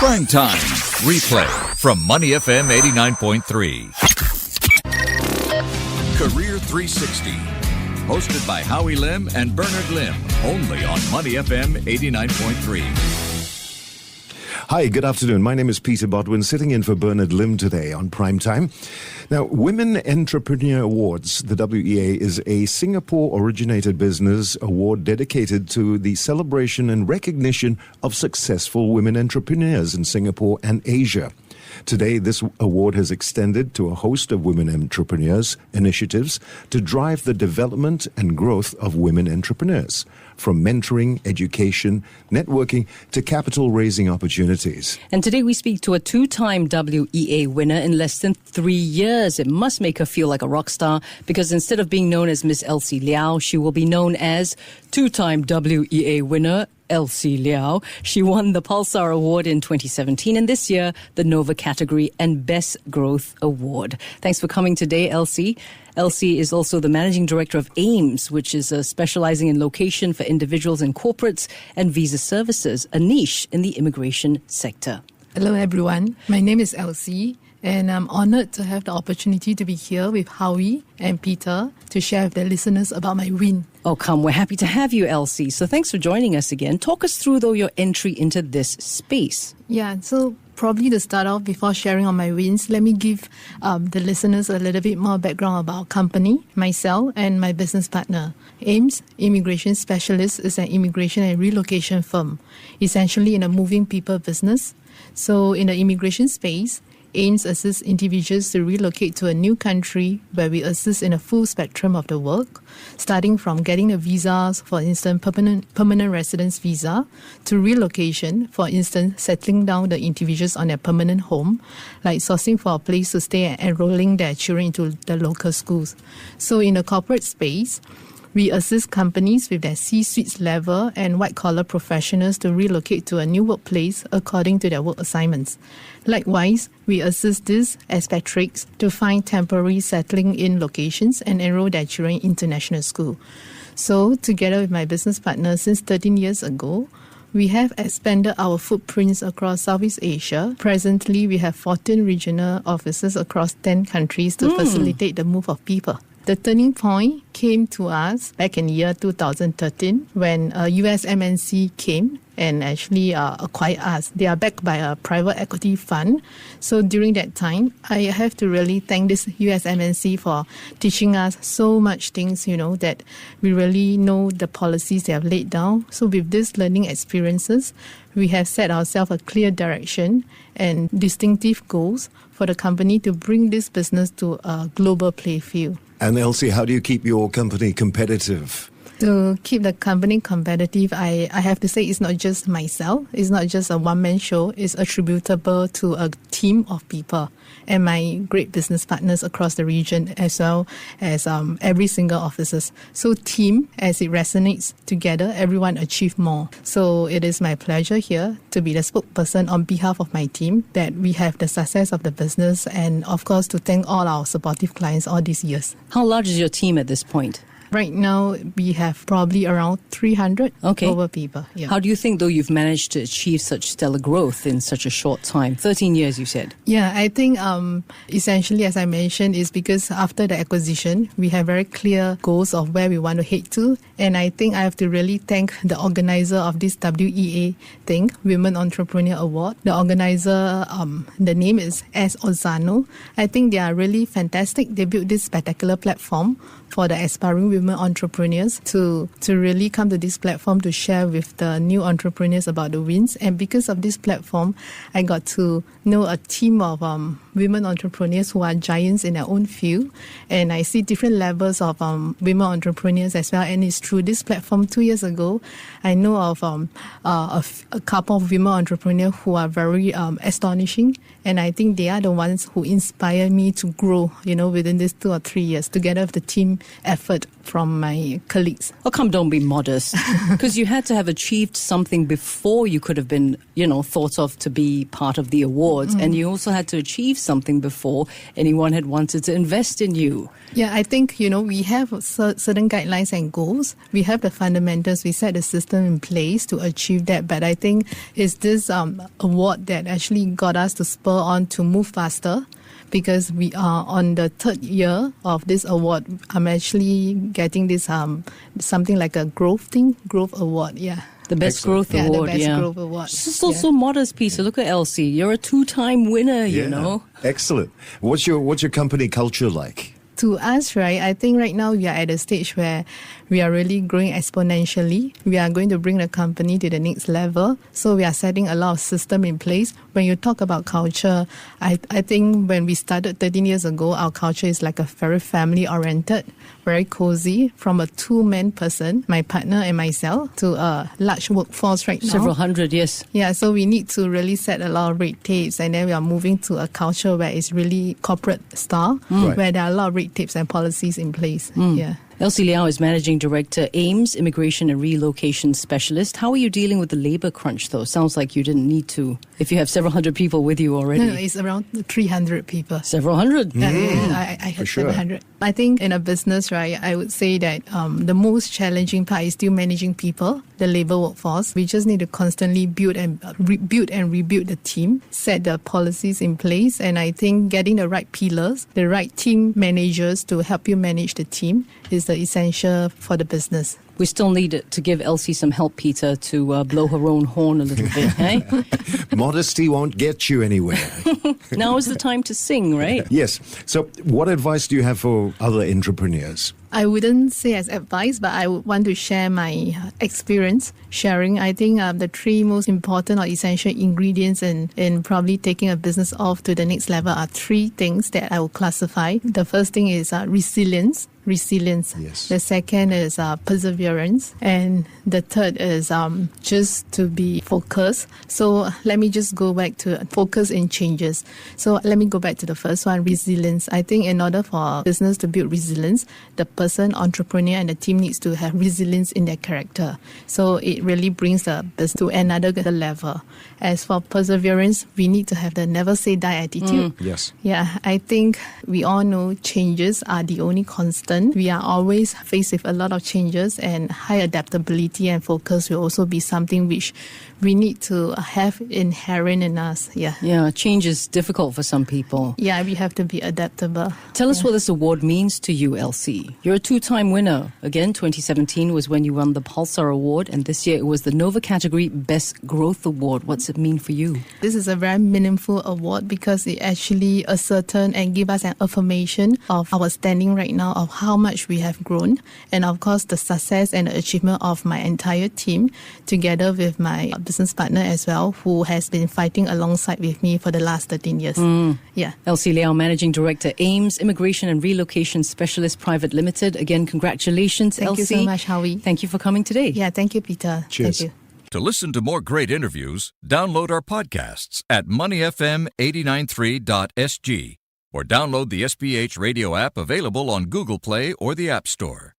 Prime Time. Replay from Money FM 89.3. Career 360. Hosted by Howie Lim and Bernard Lim. Only on Money FM 89.3. Hi, good afternoon. My name is Peter Bodwin, sitting in for Bernard Lim today on Prime Time. Now, Women Entrepreneur Awards, the WEA, is a Singapore-originated business award dedicated to the celebration and recognition of successful women entrepreneurs in Singapore and Asia. Today, this award has extended to a host of women entrepreneurs initiatives to drive the development and growth of women entrepreneurs, from mentoring, education, networking to capital raising opportunities. And today we speak to a two-time WEA winner in less than 3 years. It must make her feel like a rock star, because instead of being known as Miss Elsie Liow, she will be known as two-time WEA winner Elsie Liow. She won the Pulsar Award in 2017 and this year the Nova category and Best Growth Award. Thanks for coming today, Elsie. Elsie is also the Managing Director of AIMS, which is specializing in location for individuals and corporates and visa services, a niche in the immigration sector. Hello everyone, my name is Elsie, and I'm honored to have the opportunity to be here with Howie and Peter to share with the listeners about my win. Oh, come, we're happy to have you, Elsie. So thanks for joining us again. Talk us through, though, your entry into this space. Yeah, so probably to start off, before sharing on my wins, let me give the listeners a little bit more background about our company, myself, and my business partner. AIMS, Immigration Specialist, is an immigration and relocation firm, essentially in a moving people business. So in the immigration space, AIMS assists individuals to relocate to a new country, where we assist in a full spectrum of the work, starting from getting a visa, for instance, permanent residence visa, to relocation, for instance, settling down the individuals on their permanent home, like sourcing for a place to stay and enrolling their children into the local schools. So in the corporate space, we assist companies with their C-suite level and white-collar professionals to relocate to a new workplace according to their work assignments. Likewise, we assist these expatriates to find temporary settling-in locations and enroll their children in international school. So, together with my business partner since 13 years ago, we have expanded our footprints across Southeast Asia. Presently, we have 14 regional offices across 10 countries to facilitate the move of people. The turning point came to us back in the year 2013 when a US MNC came and actually acquired us. They are backed by a private equity fund. So during that time, I have to really thank this US MNC for teaching us so much things, that we really know the policies they have laid down. So with these learning experiences, we have set ourselves a clear direction and distinctive goals for the company to bring this business to a global play field. And Elsie, how do you keep your company competitive? To keep the company competitive, I have to say it's not just myself. It's not just a one-man show. It's attributable to a team of people and my great business partners across the region, as well as every single offices. So team, as it resonates together, everyone achieve more. So it is my pleasure here to be the spokesperson on behalf of my team, that we have the success of the business, and of course to thank all our supportive clients all these years. How large is your team at this point? Right now, we have probably around 300 over people. Yeah. How do you think, though, you've managed to achieve such stellar growth in such a short time? 13 years, you said. Yeah, I think essentially, as I mentioned, is because after the acquisition, we have very clear goals of where we want to head to. And I think I have to really thank the organizer of this WEA thing, Women Entrepreneur Award. The organizer, the name is S. Ozano. I think they are really fantastic. They built this spectacular platform for the aspiring women entrepreneurs to really come to this platform to share with the new entrepreneurs about the wins. And because of this platform, I got to know a team of women entrepreneurs who are giants in their own field. And I see different levels of women entrepreneurs as well. And it's through this platform 2 years ago, I know of a couple of women entrepreneurs who are very astonishing. And I think they are the ones who inspire me to grow, within these 2 or 3 years. Together with the team, effort from my colleagues. Oh, come, don't be modest. Because you had to have achieved something before you could have been, thought of to be part of the awards. And you also had to achieve something before anyone had wanted to invest in you. Yeah, I think, we have certain guidelines and goals. We have the fundamentals. We set the system in place to achieve that. But I think it's this award that actually got us to spur on to move faster. Because we are on the third year of this award. I'm actually getting this something like a growth award. Yeah. The Best Growth Award. The Best Growth Award. So modest, Peter. Look at Elsie. You're a 2-time winner, you know. Excellent. What's your company culture like? To us, right, I think right now we are at a stage where we are really growing exponentially. We are going to bring the company to the next level. So we are setting a lot of system in place. When you talk about culture, I think when we started 13 years ago, our culture is like a very family-oriented, very cozy, from a 2-man person, my partner and myself, to a large workforce right now. Several hundred, yes. Yeah, so we need to really set a lot of red tapes, and then we are moving to a culture where it's really corporate style, where there are a lot of red tapes and policies in place. Yeah. Elsie Liow is Managing Director, AIMS, Immigration and Relocation Specialist. How are you dealing with the labour crunch, though? Sounds like you didn't need to, if you have several hundred people with you already. No, it's around 300 people. Several hundred? I heard 700. I think in a business, right, I would say that the most challenging part is still managing people, the labour workforce. We just need to constantly build and rebuild the team, set the policies in place, and I think getting the right pillars, the right team managers to help you manage the team is the essential for the business. We still need to give Elsie some help, Peter, to blow her own horn a little bit, eh? Modesty won't get you anywhere. Now is the time to sing, right? Yes. So what advice do you have for other entrepreneurs? I wouldn't say as advice, but I would want to share my experience sharing. I think the 3 most important or essential ingredients in probably taking a business off to the next level are 3 things that I will classify. The first thing is resilience. Yes. The second is perseverance. And the third is just to be focused. So let me just go back to focus in changes. So let me go back to the first one, resilience. I think in order for business to build resilience, the person, entrepreneur, and the team needs to have resilience in their character. So it really brings the business to another level. As for perseverance, we need to have the never say die attitude. Yes. Yeah, I think we all know changes are the only constant. We are always faced with a lot of changes, and high adaptability and focus will also be something which we need to have inherent in us. Yeah, change is difficult for some people. Yeah, we have to be adaptable. Tell us what this award means to you, Elsie. You're a 2-time winner. Again, 2017 was when you won the Pulsar Award, and this year it was the Nova category Best Growth Award. What's it mean for you? This is a very meaningful award because it actually ascertain and give us an affirmation of our standing right now, of how much we have grown, and of course the success and the achievement of my entire team, together with my business partner as well, who has been fighting alongside with me for the last 13 years. Yeah. Elsie Liow, Managing Director, AIMS, Immigration and Relocation Specialist Private Limited. Again, congratulations, Elsie. Thank you so much, Howie. Thank you for coming today. Yeah, thank you, Peter. Cheers. Thank you. To listen to more great interviews, download our podcasts at moneyfm89.3.sg or download the SPH radio app available on Google Play or the App Store.